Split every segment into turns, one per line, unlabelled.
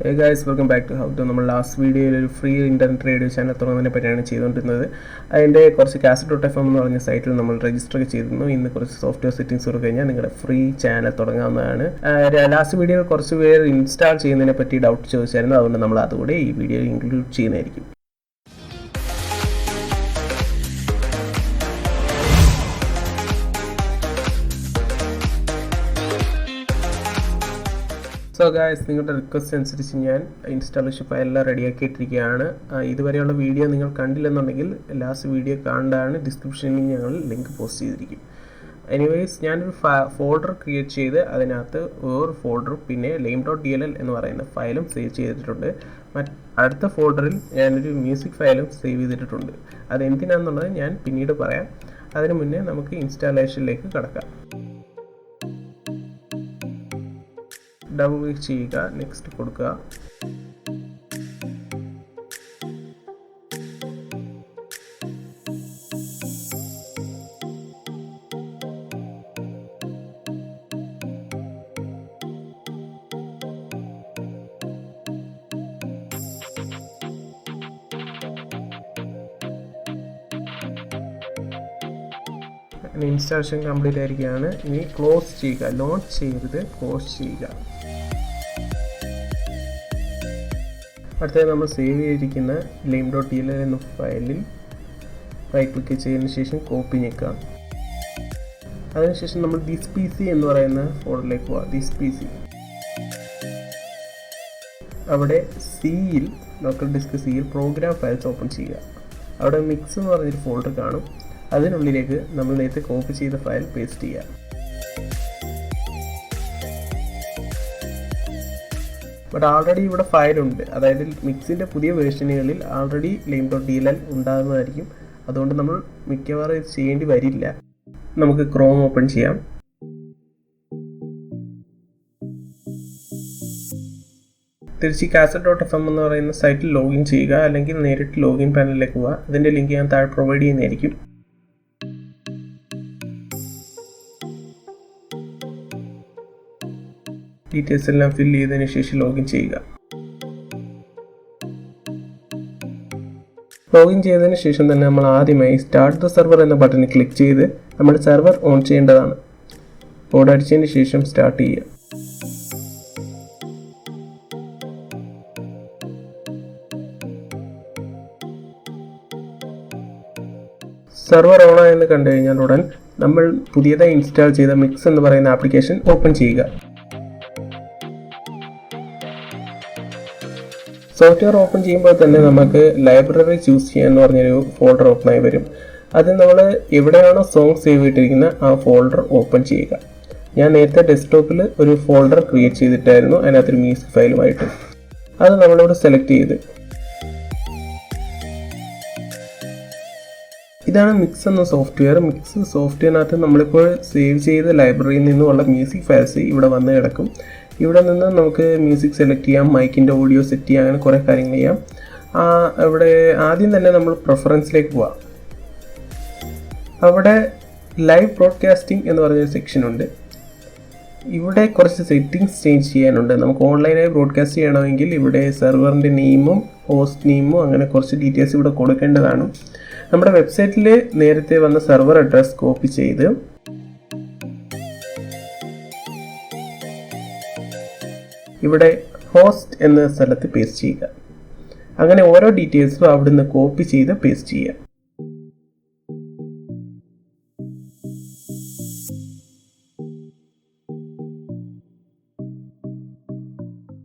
Hey guys, welcome back to How To. നമ്മൾ last വീഡിയോയിൽ ഒരു ഫ്രീ ഇൻ്റർനെറ്റ് റേഡിയോ ചാനൽ തുറന്നതിനെ പറ്റിയാണ് ചെയ്തുകൊണ്ടിരുന്നത്. അതിൻ്റെ കുറച്ച് cassette.fm എന്ന് പറഞ്ഞ സൈറ്റിൽ നമ്മൾ രജിസ്റ്റർ ചെയ്തിരുന്നു. ഇന്ന് കുറച്ച് സോഫ്റ്റ്വെയർ സെറ്റിംഗ്സ് കൊടുത്തു കഴിഞ്ഞാൽ നിങ്ങളുടെ ഫ്രീ ചാനൽ തുടങ്ങാവുന്നതാണ്. ലാസ്റ്റ് വീഡിയോയിൽ കുറച്ച് പേര് ഇൻസ്റ്റാൾ ചെയ്യുന്നതിനെ പറ്റി ഡൗട്ട് ചോദിച്ചായിരുന്നു. അതുകൊണ്ട് നമ്മൾ അതുകൂടെ ഈ വീഡിയോയിൽ ഇൻക്ലൂഡ് ചെയ്യുന്നതായിരിക്കും. സോ ഗായ്സ്, നിങ്ങളുടെ റിക്വസ്റ്റ് അനുസരിച്ച് ഞാൻ ഇൻസ്റ്റാളേഷൻ ഫയലെല്ലാം റെഡിയാക്കിയിട്ടിരിക്കുകയാണ്. ഇതുവരെയുള്ള വീഡിയോ നിങ്ങൾ കണ്ടില്ലെന്നുണ്ടെങ്കിൽ ലാസ്റ്റ് വീഡിയോ കാണാനാണ് ഡിസ്ക്രിപ്ഷനിൽ ഞങ്ങൾ ലിങ്ക് പോസ്റ്റ് ചെയ്തിരിക്കും. എനിവേയ്സ്, ഞാനൊരു ഫോൾഡർ ക്രിയേറ്റ് ചെയ്ത് അതിനകത്ത് ഒരു ഫോൾഡറും പിന്നെ lame.dll എന്ന് പറയുന്ന ഫയലും സേവ് ചെയ്തിട്ടുണ്ട്. അടുത്ത ഫോൾഡറിൽ ഞാനൊരു മ്യൂസിക് ഫയലും സേവ് ചെയ്തിട്ടുണ്ട്. അതെന്തിനാണെന്നുള്ളത് ഞാൻ പിന്നീട് പറയാം. അതിനു മുന്നേ നമുക്ക് ഇൻസ്റ്റാളേഷനിലേക്ക് കടക്കാം. ഡബിൾ ക്ലിക്ക് ചെയ്യുക, നെക്സ്റ്റ് കൊടുക്കുക. ഇൻസ്റ്റാളേഷൻ കംപ്ലീറ്റ് ആയിരിക്കുകയാണ്. ഇനി ക്ലോസ് ചെയ്യുക, ലോഞ്ച് ചെയ്യരുത്, ക്ലോസ് ചെയ്യുക. അടുത്തത് നമ്മൾ സേവ് ചെയ്തിരിക്കുന്ന lame.dll എന്ന ഫയലിൽ റൈറ്റ് ക്ലിക്ക് ചെയ്തതിന് ശേഷം കോപ്പി ഞെക്കുക. അതിനുശേഷം നമ്മൾ ദിസ് പി സി എന്ന് പറയുന്ന ഫോൾഡറിലേക്ക് പോവുക. ദിസ് പി സി അവിടെ സിയിൽ ലോക്കൽ ഡിസ്ക് സിയിൽ പ്രോഗ്രാം ഫയൽസ് ഓപ്പൺ ചെയ്യുക. അവിടെ മിക്സ് എന്ന് പറഞ്ഞൊരു ഫോൾഡർ കാണും. അതിനുള്ളിലേക്ക് നമ്മൾ നേരത്തെ കോപ്പി ചെയ്ത ഫയൽ പേസ്റ്റ് ചെയ്യുക. ബട്ട് ആൾറെഡി ഇവിടെ ഫയലുണ്ട്, അതായത് മിക്സിൻ്റെ പുതിയ വേർഷനുകളിൽ ആൾറെഡി lame.dll ഉണ്ടാകുന്നതായിരിക്കും. അതുകൊണ്ട് നമ്മൾ മിക്കവാറും ഇത് ചെയ്യേണ്ടി വരില്ല. നമുക്ക് ക്രോം ഓപ്പൺ ചെയ്യാം. തിരിച്ച് cassette.fm എന്ന് പറയുന്ന സൈറ്റിൽ ലോഗിൻ ചെയ്യുക, അല്ലെങ്കിൽ നേരിട്ട് ലോഗിൻ പാനലിലേക്ക് പോവുക. അതിൻ്റെ ലിങ്ക് ഞാൻ താഴെ പ്രൊവൈഡ് ചെയ്യുന്നതായിരിക്കും. ഡീറ്റെയിൽസ് എല്ലാം ഫില്ല് ചെയ്തതിന് ശേഷം ലോഗിൻ ചെയ്യുക. ലോഗിൻ ചെയ്തതിന് ശേഷം തന്നെ നമ്മൾ ആദ്യമായി സ്റ്റാർട്ട് ദ സെർവർ എന്ന ബട്ടണിൽ ക്ലിക്ക് ചെയ്ത് നമ്മുടെ സെർവർ ഓൺ ചെയ്യേണ്ടതാണ്. കോഡ് അടിച്ചതിന് ശേഷം സ്റ്റാർട്ട് ചെയ്യുക. സെർവർ ഓൺ ആയെന്ന് കണ്ടു കഴിഞ്ഞാൽ ഉടൻ നമ്മൾ പുതിയതായി ഇൻസ്റ്റാൾ ചെയ്ത മിക്സ് എന്ന് പറയുന്ന ആപ്ലിക്കേഷൻ ഓപ്പൺ ചെയ്യുക. സോഫ്റ്റ്വെയർ ഓപ്പൺ ചെയ്യുമ്പോൾ തന്നെ നമുക്ക് ലൈബ്രറി ചൂസ് ചെയ്യാന്ന് പറഞ്ഞൊരു ഫോൾഡർ ഓപ്പൺ ആയി വരും. അത് നമ്മൾ എവിടെയാണോ സോങ് സേവ് ചെയ്തിരിക്കുന്നത് ആ ഫോൾഡർ ഓപ്പൺ ചെയ്യുക. ഞാൻ നേരത്തെ ഡെസ്ക്ടോപ്പിൽ ഒരു ഫോൾഡർ ക്രിയേറ്റ് ചെയ്തിട്ടായിരുന്നു, അതിനകത്തൊരു മ്യൂസിക് ഫയലുമായിട്ട്. അത് നമ്മളിവിടെ സെലക്ട് ചെയ്ത്, ഇതാണ് മിക്സ് എന്ന സോഫ്റ്റ്വെയർ. മിക്സ് സോഫ്റ്റ്വെയറിനകത്ത് നമ്മളിപ്പോൾ സേവ് ചെയ്ത ലൈബ്രറിയിൽ നിന്നുമുള്ള മ്യൂസിക് ഫയൽസ് ഇവിടെ വന്ന് കിടക്കും. ഇവിടെ നിന്ന് നമുക്ക് മ്യൂസിക് സെലക്ട് ചെയ്യാം, മൈക്കിൻ്റെ ഓഡിയോ സെറ്റ് ചെയ്യാം, അങ്ങനെ കുറേ കാര്യങ്ങൾ ചെയ്യാം. ഇവിടെ ആദ്യം തന്നെ നമ്മൾ പ്രിഫറൻസിലേക്ക് പോവാം. അവിടെ ലൈവ് ബ്രോഡ്കാസ്റ്റിംഗ് എന്ന് പറഞ്ഞൊരു സെക്ഷനുണ്ട്. ഇവിടെ കുറച്ച് സെറ്റിങ്സ് ചേഞ്ച് ചെയ്യാനുണ്ട്. നമുക്ക് ഓൺലൈനായി ബ്രോഡ്കാസ്റ്റ് ചെയ്യണമെങ്കിൽ ഇവിടെ സെർവറിൻ്റെ നെയിമും ഹോസ്റ്റ് നെയിമും അങ്ങനെ കുറച്ച് ഡീറ്റെയിൽസ് ഇവിടെ കൊടുക്കേണ്ടതാണ്. നമ്മുടെ വെബ്സൈറ്റിൽ നേരത്തെ വന്ന സെർവർ അഡ്രസ് കോപ്പി ചെയ്ത് ഇവിടെ ഹോസ്റ്റ് എന്ന സ്ഥലത്ത് പേസ്റ്റ് ചെയ്യുക. അങ്ങനെ ഓരോ ഡീറ്റെയിൽസും അവിടുന്ന് കോപ്പി ചെയ്ത് പേസ്റ്റ് ചെയ്യുക.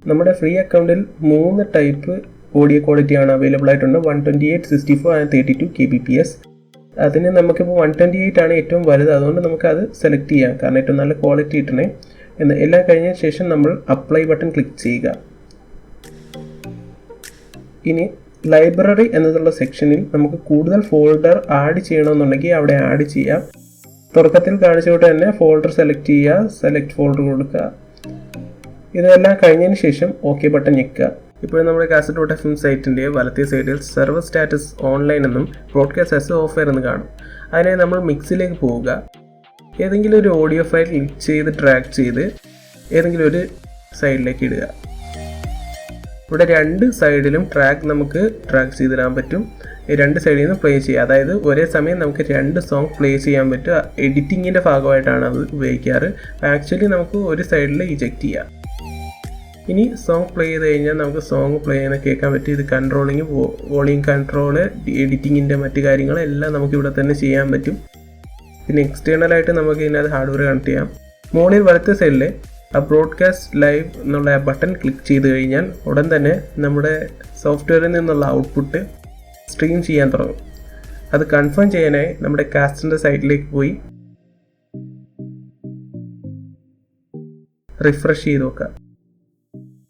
നമ്മുടെ ഫ്രീ അക്കൗണ്ടിൽ 3 ടൈപ്പ് ഓഡിയോ ക്വാളിറ്റിയാണ് അവൈലബിൾ ആയിട്ടുണ്ട്. 128, 64 ആൻഡ് 32 kbps. അതിന് നമുക്കിപ്പോൾ 128 ആണ് ഏറ്റവും വലുത്. അതുകൊണ്ട് നമുക്കത് സെലക്ട് ചെയ്യാം, കാരണം ഏറ്റവും നല്ല ക്വാളിറ്റി കിട്ടണേ. എല്ലാം കഴിഞ്ഞ ശേഷം നമ്മൾ അപ്ലൈ ബട്ടൺ ക്ലിക്ക് ചെയ്യുക. ഇനി ലൈബ്രറി എന്നുള്ള സെക്ഷനിൽ നമുക്ക് കൂടുതൽ ഫോൾഡർ ആഡ് ചെയ്യണമെന്നുണ്ടെങ്കിൽ അവിടെ ആഡ് ചെയ്യാം. തുടക്കത്തിൽ കാണിച്ചുകൊണ്ട് തന്നെ ഫോൾഡർ സെലക്ട് ചെയ്യുക, സെലക്ട് ഫോൾഡർ കൊടുക്കുക. ഇതെല്ലാം കഴിഞ്ഞതിന് ശേഷം ഓക്കെ ബട്ടൺ ഞെക്കുക. ഇപ്പോൾ നമ്മുടെ cassette.fm സൈറ്റിൻ്റെ വലത്തെ സൈഡിൽ സെർവർ സ്റ്റാറ്റസ് ഓൺലൈൻ എന്നും ബ്രോഡ്കാസ്റ്റ് ആസ് ഓഫ് എയർ എന്ന് കാണും. അതിനായി നമ്മൾ മിക്സിലേക്ക് പോവുക. ഏതെങ്കിലും ഒരു ഓഡിയോ ഫയൽ ക്ലിക്ക് ചെയ്ത് ഡ്രാഗ് ചെയ്ത് ഏതെങ്കിലും ഒരു സൈഡിലേക്ക് ഇടുക. ഇവിടെ രണ്ട് സൈഡിലും നമുക്ക് ട്രാക്ക് ചെയ്തിടാൻ പറ്റും. രണ്ട് സൈഡിൽ നിന്ന് പ്ലേ ചെയ്യുക, അതായത് ഒരേ സമയം നമുക്ക് രണ്ട് സോങ് പ്ലേ ചെയ്യാൻ പറ്റും. എഡിറ്റിങ്ങിൻ്റെ ഭാഗമായിട്ടാണ് അത് ഉപയോഗിക്കാറ്. ആക്ച്വലി നമുക്ക് ഒരു സൈഡിൽ ഇജക്റ്റ് ചെയ്യാം. ഇനി സോങ് പ്ലേ ചെയ്ത് കഴിഞ്ഞാൽ നമുക്ക് സോങ് പ്ലേ ചെയ്യുന്ന കേൾക്കാൻ പറ്റും. ഇത് കൺട്രോളിങ്, വോളിയം കൺട്രോള്, എഡിറ്റിങ്ങിൻ്റെ മറ്റു കാര്യങ്ങളെല്ലാം നമുക്ക് ഇവിടെ തന്നെ ചെയ്യാൻ പറ്റും. പിന്നെ എക്സ്റ്റേണലായിട്ട് നമുക്ക് ഇതിനകത്ത് ഹാർഡ്വെയർ കണക്ട് ചെയ്യാം. മുകളിൽ വലത്തെ സൈഡിൽ ആ ബ്രോഡ്കാസ്റ്റ് ലൈവ് എന്നുള്ള ആ ബട്ടൺ ക്ലിക്ക് ചെയ്ത് കഴിഞ്ഞാൽ ഉടൻ തന്നെ നമ്മുടെ സോഫ്റ്റ്വെയറിൽ നിന്നുള്ള ഔട്ട്പുട്ട് സ്ട്രീം ചെയ്യാൻ തുടങ്ങും. അത് കൺഫേം ചെയ്യാനായി നമ്മുടെ കാസ്റ്റിൻ്റെ സൈറ്റിലേക്ക് പോയി റിഫ്രഷ് ചെയ്ത് നോക്കുക.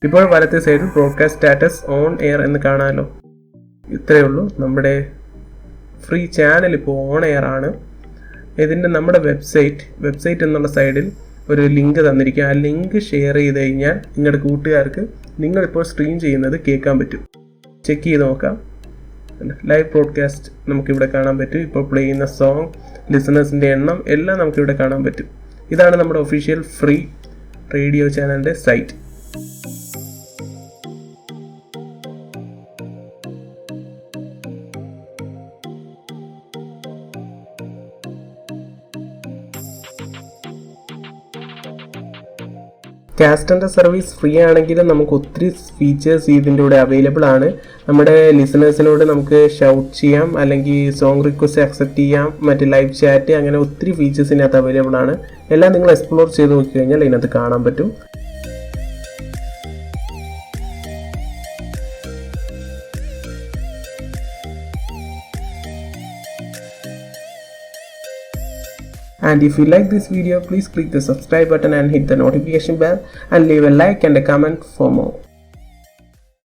ഇപ്പോൾ വലത്തെ സൈഡിൽ ബ്രോഡ്കാസ്റ്റ് സ്റ്റാറ്റസ് ഓൺ എയർ എന്ന് കാണാമല്ലോ. ഇത്രയേ ഉള്ളൂ. നമ്മുടെ ഫ്രീ ചാനൽ ഇപ്പോൾ ഓൺ എയർ ആണ്. ഇതിൻ്റെ നമ്മുടെ വെബ്സൈറ്റ് എന്നുള്ള സൈഡിൽ ഒരു ലിങ്ക് തന്നിരിക്കുക. ആ ലിങ്ക് ഷെയർ ചെയ്ത് കഴിഞ്ഞാൽ നിങ്ങളുടെ കൂട്ടുകാർക്ക് നിങ്ങളിപ്പോൾ സ്ട്രീം ചെയ്യുന്നത് കേൾക്കാൻ പറ്റും. ചെക്ക് ചെയ്ത് നോക്കാം. ലൈവ് ബ്രോഡ്കാസ്റ്റ് നമുക്കിവിടെ കാണാൻ പറ്റും. ഇപ്പോൾ പ്ലേ ചെയ്യുന്ന സോങ്, ലിസണേഴ്സിൻ്റെ എണ്ണം എല്ലാം നമുക്കിവിടെ കാണാൻ പറ്റും. ഇതാണ് നമ്മുടെ ഒഫീഷ്യൽ ഫ്രീ റേഡിയോ ചാനലിൻ്റെ സൈറ്റ്. കാസ്റ്ററിൻ്റെ സർവീസ് ഫ്രീ ആണെങ്കിലും നമുക്ക് ഒത്തിരി ഫീച്ചേഴ്സ് ഇതിൻ്റെ കൂടെ അവൈലബിൾ ആണ്. നമ്മുടെ ലിസണേഴ്സിനോട് നമുക്ക് ഷൗട്ട് ചെയ്യാം, അല്ലെങ്കിൽ സോങ് റിക്വസ്റ്റ് അക്സെപ്റ്റ് ചെയ്യാം, മറ്റ് ലൈവ് ചാറ്റ്, അങ്ങനെ ഒത്തിരി ഫീച്ചേഴ്സ് ഇതിനകത്ത് അവൈലബിൾ ആണ്. എല്ലാം നിങ്ങൾ എക്സ്പ്ലോർ ചെയ്ത് നോക്കി കഴിഞ്ഞാൽ ഇതിനകത്ത് കാണാൻ പറ്റും. And if you like this video, please click the subscribe button and hit the notification bell and leave a like and a comment for more.